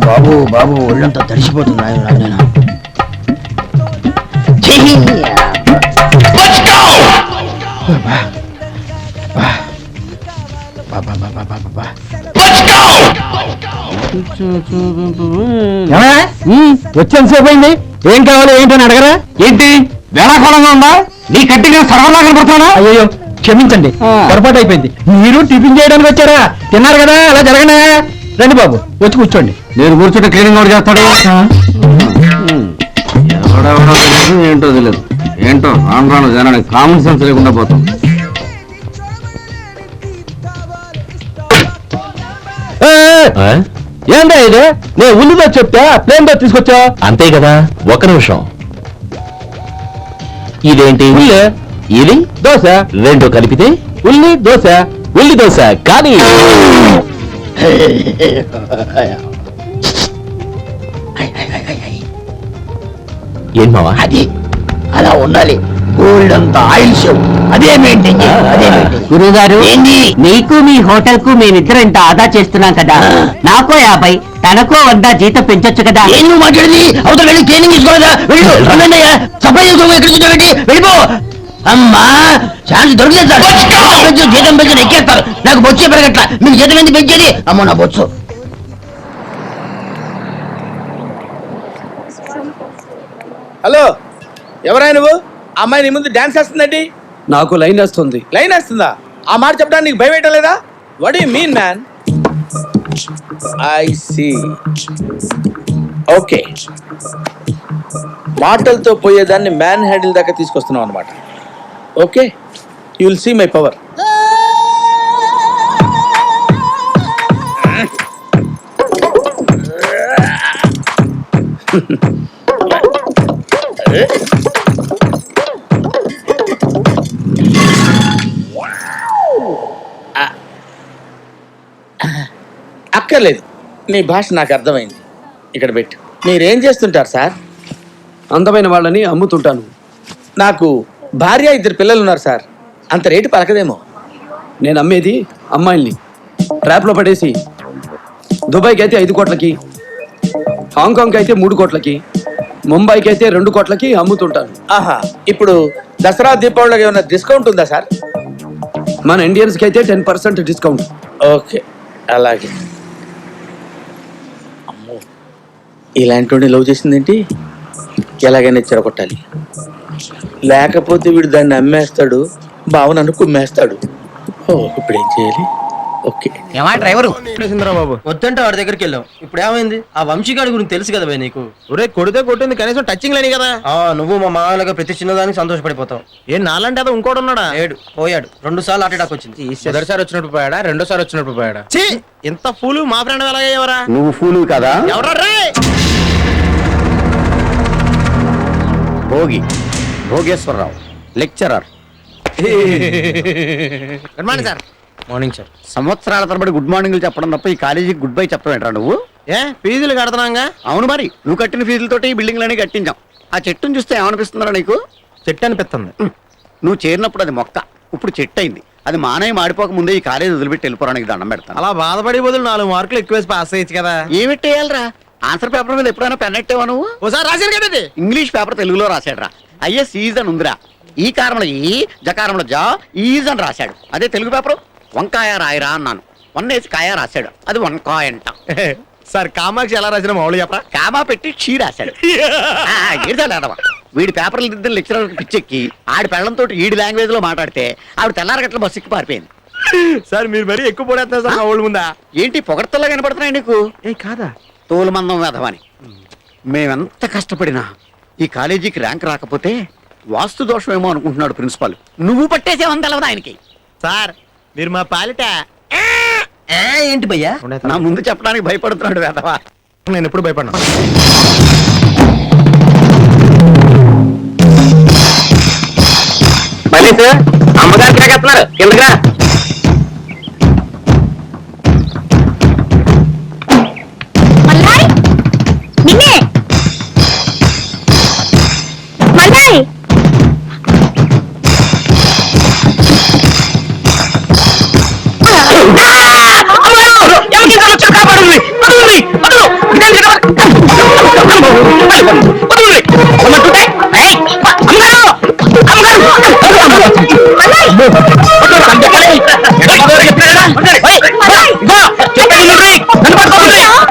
బాబు బాబు ఒళ్ళంతా తడిసిపోతుంది నేను వచ్చేంత సేపు అయింది. ఏం కావాలి ఏంటని అడగరా? ఏంటి వేళాకోళంగా ఉందా? నీ కట్టిగా సర్వలా కనపడుతున్నా? అయ్యో క్షమించండి, పొరపాటు అయిపోయింది. మీరు టిఫిన్ చేయడానికి వచ్చారా? తిన్నారు కదా, అలా జరగనా? రండి బాబు, వచ్చి కూర్చోండి. నేను కూర్చుంటే క్లీనింగ్ కూడా చేస్తాడు. ఎవడెవడో తెలియదు, ఏంటో తెలియదు. ఏంటో రాను రాను జనానికి కామన్ సెన్స్ లేకుండా పోతాం. ఏంటో ఇది? నేను ఉల్లిదో చెప్తే ప్లేన్ దో తీసుకొచ్చా. అంతే కదా. ఒక నిమిషం. ఇదేంటి? ఉల్లి ఇది దోశ, రెండు కలిపితే ఉల్లి దోశ. ఉల్లి దోశ. కానీ ఏం మావా? అది అలా ఉండాలి. గోల్డ్ అంత ఆయిల్ షో అదే మెయింటైన్ చేయాలి. గురుగారు, నీకు మీ హోటల్ కు మేమిద్దరం ఇంత ఆదా చేస్తున్నాం కదా, నాకో 50 తనకో 100 జీతం పెంచొచ్చు కదా. ఏం నువ్వు మాట్లాడింది? అవతల వెళ్ళి ట్రైనింగ్ తీసుకోలేదా? వెళ్ళు, రన్నయ్యా, సప్లై చేసుకో, ఎక్కడ కూర్చోబెట్టి వెళ్ళిపో. అమ్మా ఛాన్స్ దొరికితే జీతం పెంచి ఎక్కేస్తారు. నాకు బొచ్చే పెరగట్ల, మీకు జీతం ఎందుకు పెంచేది? అమ్మో నా బొచ్చు. హలో, ఎవరా నువ్వు? అమ్మాయి నీ ముందు డాన్స్ వేస్తుందండి. నాకు లైన్ వస్తుంది. లైన్ వేస్తుందా? ఆ మాట చెప్పడానికి నీకు భయం పెట్టలేదా? What you mean man? I see. Okay, మాటలతో పోయేదాన్ని మ్యాన్ హ్యాండిల్ దాకా తీసుకొస్తున్నావు అనమాట. Okay, you will see my power. అక్కర్లేదు, నీ భాష నాకు అర్థమైంది. ఇక్కడ పెట్టు. మీరేం చేస్తుంటారు సార్? అందమైన వాళ్ళని అమ్ముతుంటాను. నాకు భార్య 2 పిల్లలు ఉన్నారు సార్. అంత రేటు పలకదేమో. నేను అమ్మేది అమ్మాయిల్ని ట్రాప్లో పడేసి దుబాయ్కి అయితే 5 కోట్లకి, హాంకాంగ్కి అయితే 3 కోట్లకి, ముంబైకి అయితే 2 కోట్లకి అమ్ముతుంటాను. ఆహా, ఇప్పుడు దసరా దీపావళికి ఏమైనా డిస్కౌంట్ ఉందా సార్? మన ఇండియన్స్కి అయితే 10% డిస్కౌంట్. ఓకే, అలాగే. అమ్మో, ఇలాంటి లవ్ చేసిందేంటి? ఎలాగైనా చెరగొట్టాలి, లేకపోతే వీడు దాన్ని అమ్మేస్తాడు, బావ నన్ను కుమ్మేస్తాడు. ఓ, ఇప్పుడు ఏం చేయాలి? ఓకే. ఏమా డ్రైవరు బాబు వద్దంటే వాడి దగ్గరికి వెళ్ళాం. ఇప్పుడు ఏమైంది? ఆ వంశీగాడి గురించి తెలుసు కదా భయ్ నీకు. ఒరే కొడితే కొట్టింది, కనీసం టచింగ్ లేని కదా. నువ్వు మా మామయ్యగా ప్రతి చిన్నదానికి సంతోషపడిపోతావు. ఏం నాలంటే అదో ఇంకోటి ఉన్నాడా? ఏడు పోయాడు. 2 సార్లు అటాక్ వచ్చింది. మొదటిసారి వచ్చినప్పుడు పోయాడా, రెండోసారి వచ్చినప్పుడు పోయాడా? ఇంత ఫూలు మా ఫ్రెండ్ ఎలాగయ్యేవరా? నువ్వు ఫూలు కదా. ఎవరా రే? Bhogi Bhogeswararao, lecturer. Good morning sir. Morning sir. సంవత్సరాల తరబడి గుడ్ మార్నింగ్లు చెప్పడం తప్ప ఈ కాలేజీకి గుడ్ బై చెప్పడం ఏంట్రా నువ్వు? ఏ ఫీజులు కడుతున్నాగా? అవును, మరి నువ్వు కట్టిన ఫీజులతోటి ఈ బిల్డింగ్లన్నీ కట్టించాం. ఆ చెట్టును చూస్తే ఏమనిపిస్తుందా నీకు? చెట్టు అనిపిస్తుంది. నువ్వు చేరినప్పుడు అది మొక్క, ఇప్పుడు చెట్టు అయింది. అది మానయ్య మాడిపోక ముందే ఈ కాలేజ్ వదిలిపెట్టి వెళ్ళిపోవడానికి దండం పెడతాను. అలా బాధపడి బదులు 4 మార్కులు ఎక్కువ పాస్ అయ్యచ్చు కదా. ఏమిట్టేయాలరా? ఆన్సర్ పేపర్ మీద ఎప్పుడైనా పెన్ ఎట్టేవా నువ్వు? ఒకసారి రాశారు కదా. ఇది ఇంగ్లీష్ పేపర్ తెలుగులో రాశాడురా. ఐఎస్ ఈజ్ అని ఉందిరా. ఈ కారంలో ఈ, జకారంలో జా, ఈజ్ అని రాశాడు. అదే తెలుగు పేపరు వంకాయ రాయరా అన్నాను, 1 వేసి కాయ రాశాడు. అది వంకాయ అంట. సార్ కామాక్షి ఎలా రాసిన మామూలు చెప్పరా? కామా పెట్టి క్షీ రాశాడు. ఏడవా వీడి పేపర్లు దిద్దని లెక్చరర్ పిచ్చెక్కి ఆడి పెళ్లంతో ఈడి లాంగ్వేజ్ లో మాట్లాడితే ఆవిడ తెల్లారగట్ల బస్సు ఎక్కి పారిపోయింది. సార్ మీరు మరీ ఎక్కువ పొడేస్తున్నారు సార్. ఓల్డ్ ముందా ఏంటి పొగడతల్లా కనపడుతున్నాయి నీకు? ఏ కాదా? తోలుమందం వేధవని. మేమెంత కష్టపడినా ఈ కాలేజీకి ర్యాంక్ రాకపోతే వాస్తు దోషమేమో అనుకుంటున్నాడు ప్రిన్సిపాల్. నువ్వు పట్టేసేవని తెలవదు ఆయనకి. సార్ మీరు మా పాలిట ఏంటి భయ్యా? నా ముందు చెప్పడానికి భయపడుతున్నాడు వేధవా. నేను ఎప్పుడు భయపడినా. అమ్మగారు తిరగేస్తున్నారు కిందగా.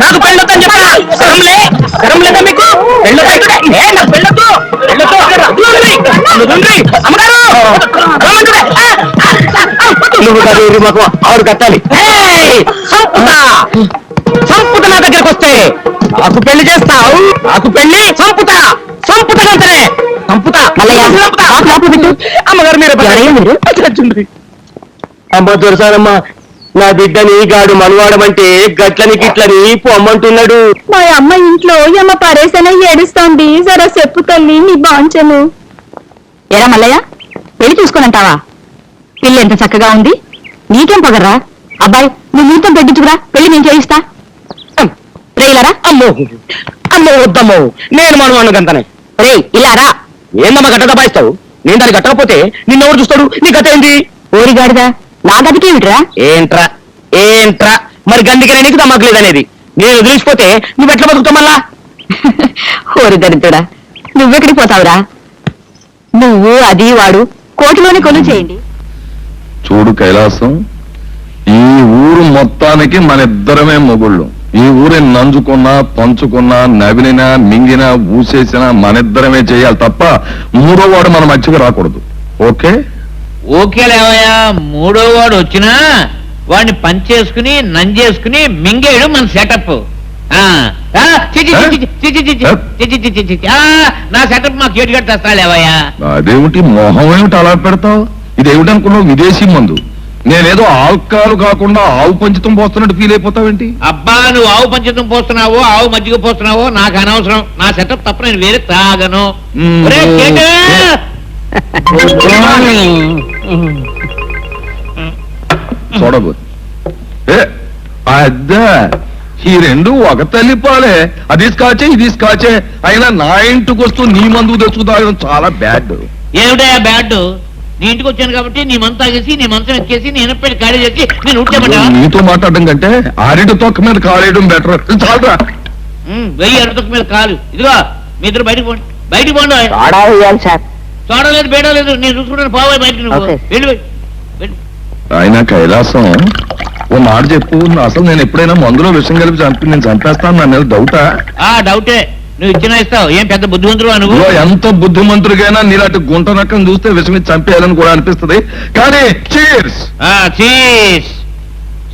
నాకు పెళ్ళొద్దని చెప్పా గరం లేదా మీకు నువ్వు మాకు ఆరు కట్టాలి. సంపుట నా దగ్గరకు వస్తే నాకు పెళ్లి చేస్తావు, నాకు పెళ్లి సంపుతా సంపుతానంతనే సంపుతా. అమ్మగారు మీరు అమ్మ దొరసానమ్మ, నా బిడ్డని గాడు మనవాడమంటే గట్లని గిట్లని పొమ్మంటున్నాడు. మా అమ్మ ఇంట్లో అమ్మ పరేసనే ఏడుస్తోంది, జరా చెప్పు తల్లి నీ బాంచను. ఎరా మల్లయ్య, పెళ్లి చూసుకోనంటావా? పిల్లి ఎంత చక్కగా ఉంది, నీకేం పగర్రా? అబ్బాయి నువ్వు నీతో పెట్టించుకురా, పెళ్లి నేను చేయిస్తా. రేయిలారా? అమ్మో అమ్మో వద్దమ్మో, నేను మనవాడు గంతనే. రే ఇలారా. ఏందమ్మా గట్ట దబాయిస్తావు? నేను దాన్ని కట్టకపోతే నిన్నెవరు చూస్తాడు? నీ గత ఏంది? ఓరిగాడిదా, నా గదికేమిట్రా? ఏంట్రా ఏంట్రా మరి గందికనే నీకు దమ్మకలేదనేది. నేను వదిలిసిపోతే నువ్వు ఎట్లా బతుకుతావు మళ్ళా? ఓరి దరిద్రుడా, నువ్వెక్కడికి పోతావురా? నువ్వు అది వాడు కోటిలోనే కొలు చేయండి. చూడు కైలాసం, ఈ ఊరు మొత్తానికి మన ఇద్దరమే మొగుళ్ళు. ఈ ఊరిని నంజుకున్నా పంచుకున్నా నవిలినా మింగినా ఊసేసినా మనిద్దరమే చేయాలి తప్ప మూడో వాడు మన మధ్యకి రాకూడదు. ఓకే? ఓకేలేవయ్యా, మూడో వాడు వచ్చినా వాడిని పంచేసుకుని నంజేసుకుని మింగేయడం మన సెటప్. నా సెటప్ మాకు ఏడు గట్టేస్తాలేవయ్యా. అదేమిటి మొహం ఏమిటి అలా పెడతావు? ఇదేమిటనుకున్నావు? విదేశీ మందు. నేనేదో ఆల్కాలు కాకుండా ఆవు పంచితం పోస్తున్నట్టు ఫీల్ అయిపోతావేంటి? అబ్బా, నువ్వు ఆవు పంచతం పోస్తున్నావో ఆవు మజ్జిగ పోస్తున్నావో నాకు అనవసరం. నా సెటప్ తప్ప నేను వేరే తాగను. ఒరేయ్ కేటు! చూడబో అద్దా, ఈ రెండు ఒక తల్లి పాలే. అది స్కాచే ఇది స్కాచే, అయినా నా ఇంటికి వస్తూ నీ మందు తెచ్చుకు తాగడం చాలా బ్యాడ్. ఏమిటయా బ్యాడ్? నీ ఇంటికి వచ్చాను కాబట్టి నీ మంత తాగేసి నీ మంచం ఎక్కేసి నేను పెళ్లి ఖాళీ చేసి నేను ఉంటేమంటా? నీతో మాట్లాడడం కంటే ఆరిటి తొక్క మీద కాలేయడం బెటర్. చాలరా, వెయ్యి అరతొక్క మీద కాలు. ఇదిగో మీ ఇద్దరు బయటకు పోండి, బయటకు పోండి. చూడలేదు బేడలేదు, నేను చూసుకుంటాను. పోవాలి బయటకు, నువ్వు వెళ్ళి. ఆయన కైలాసం, ఓ మాట చెప్పు. అసలు నేను ఎప్పుడైనా మందులో విషయం కలిపి చంపి నేను చంపేస్తాను నా మీద డౌటా? డౌటే. నువ్వు ఇచ్చిన ఇస్తావు. ఏం పెద్ద బుద్ధిమంతుడు నువ్వు? ఎంత బుద్ధిమంతుడికైనా నీలాంటి గుంట నక్కను చూస్తే విషం ఇచ్చి చంపేయాలని కూడా అనిపిస్తుంది. కానీ చీర్స్. చీర్స్.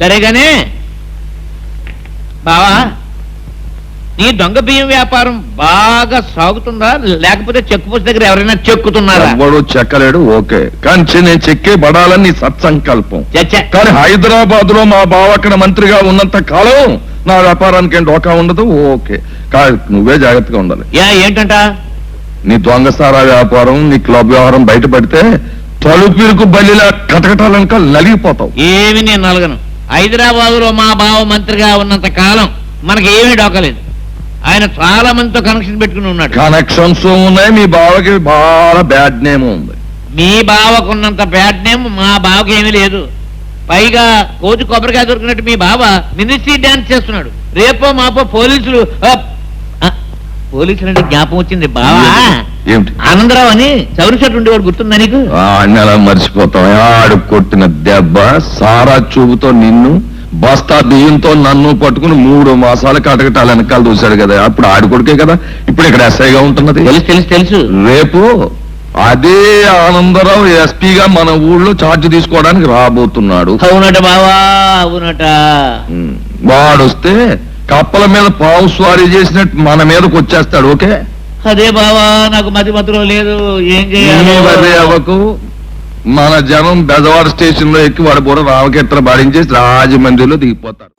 సరేగానే బావా, నీ దొంగ బియ్యం వ్యాపారం బాగా సాగుతుందా, లేకపోతే చెక్కు పోస్ట్ దగ్గర ఎవరైనా చెక్కుతున్నారా? ఎవడు చెక్కలేడు. ఓకే, కానీ నేను చెక్కే పడాలని నీ సత్సంకల్పం. కానీ హైదరాబాద్ లో మా బావ అక్కడ మంత్రిగా ఉన్నంత కాలం నా వ్యాపారానికి ఏం డోకా ఉండదు. ఓకే, కానీ నువ్వే జాగ్రత్తగా ఉండాలి. ఏంటంట? నీ దొంగసారా వ్యాపారం, నీ క్లబ్ వ్యవహారం బయటపడితే తలుపులకు బలిలా కటకటాలనుక నలిగిపోతావు. ఏమి నేను నలగను. హైదరాబాద్ లో మా బావ మంత్రిగా ఉన్నంత కాలం మనకి ఏమీ డోకలేదు. ఆయన చాలా మందితో కనెక్షన్ పెట్టుకుని ఉన్నాడు. కనెక్షన్స్ ఉన్నాయి. మీ బావకి బాగా బ్యాడ్ నేమ్ ఉంది. మీ బావకున్నంత బ్యాడ్ నేమ్ మా బావకి ఏమీ లేదు. పైగా కోతి కొబ్బరికాయ దొరికినట్టు మీ బావ మినిస్ట్రీ డాన్స్ చేస్తున్నాడు. రేపో మాపో పోలీసులు అంటే జ్ఞాపకం వచ్చింది బావా. ఏమిటి? ఆనందరావు అని చౌరి షర్ట్ ఉండేవాడు, గుర్తుందా నీకు? అలా మర్చిపోతాం. ఆడు కొట్టిన దెబ్బ సారా చూపుతో నిన్ను, బస్తా బియ్యంతో నన్ను పట్టుకుని 3 మాసాలు కటకటాలు వెనకాల చూశాడు కదా. అప్పుడు ఆడి కొడుకే కదా ఇప్పుడు ఇక్కడ ఎస్ఐగా ఉంటున్నది. తెలుసు. రేపు అదే ఆనందరావు ఎస్పీగా మన ఊళ్ళో ఛార్జ్ తీసుకోవడానికి రాబోతున్నాడు. అవునట బావా, అవునట. వాడొస్తే కప్పల మీద పావు స్వారీ చేసినట్టు మన మీదకి వచ్చేస్తాడు. ఓకే? అదే బావా, నాకు మతిమతులో లేదు. ఏం చేయాలి? అవకు. మన జనం బెజవాడ స్టేషన్ లో ఎక్కి వాడు కూడా రామకీర్తన పాడించేసి రాజమండ్రిలో దిగిపోతారు.